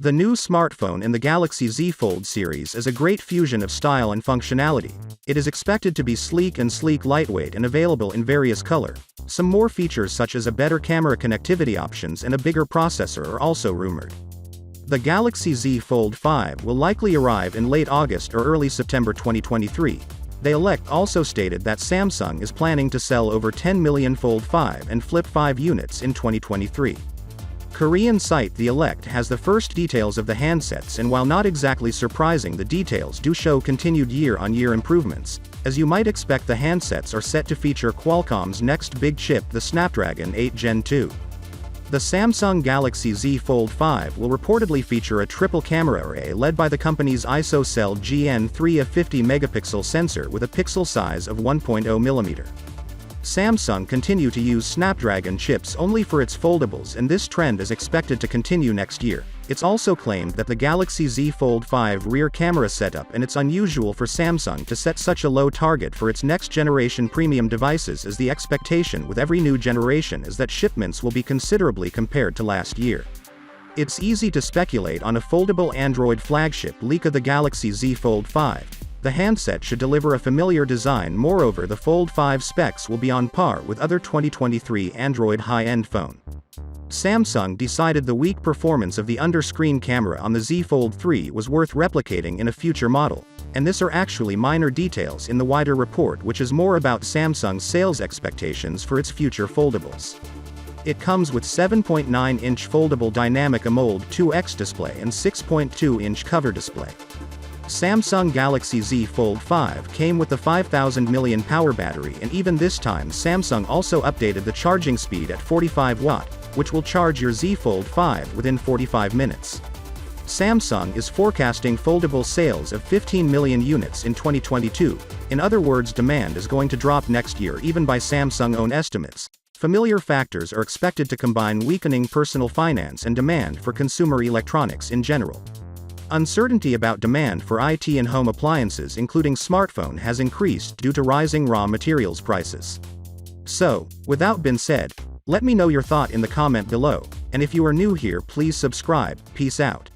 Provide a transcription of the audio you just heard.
The new smartphone in the Galaxy Z Fold series is a great fusion of style and functionality. It is expected to be sleek, lightweight and available in various color. Some more features such as a better camera connectivity options and a bigger processor are also rumored. The Galaxy Z Fold 5 will likely arrive in late August or early September 2023. The Elect also stated that Samsung is planning to sell over 10 million Fold 5 and Flip 5 units in 2023. Korean site The Elect has the first details of the handsets, and while not exactly surprising, the details do show continued year-on-year improvements. As you might expect, the handsets are set to feature Qualcomm's next big chip, the Snapdragon 8 Gen 2. The Samsung Galaxy Z Fold 5 will reportedly feature a triple camera array led by the company's ISOCELL GN3, a 50-megapixel sensor with a pixel size of 1.0 mm. Samsung continue to use Snapdragon chips only for its foldables, and this trend is expected to continue next year. It's also claimed that the Galaxy Z Fold 5 rear camera setup, and it's unusual for Samsung to set such a low target for its next-generation premium devices, as the expectation with every new generation is that shipments will be considerably compared to last year. It's easy to speculate on a foldable Android flagship leak of the Galaxy Z Fold 5. The handset should deliver a familiar design. Moreover, the Fold 5 specs will be on par with other 2023 Android high-end phone. Samsung decided the weak performance of the under-screen camera on the Z Fold 3 was worth replicating in a future model, and this are actually minor details in the wider report, which is more about Samsung's sales expectations for its future foldables. It comes with 7.9-inch foldable dynamic AMOLED 2X display and 6.2-inch cover display. Samsung Galaxy Z Fold 5 came with the 5000 mAh power battery, and even this time Samsung also updated the charging speed at 45 watt, which will charge your Z Fold 5 within 45 minutes. Samsung is forecasting foldable sales of 15 million units in 2022. In other words, demand is going to drop next year even by Samsung's own estimates. Familiar factors are expected to combine weakening personal finance and demand for consumer electronics in general. Uncertainty about demand for IT and home appliances, including smartphone, has increased due to rising raw materials prices. So, with that being said, let me know your thought in the comment below, and if you are new here, please subscribe. Peace out.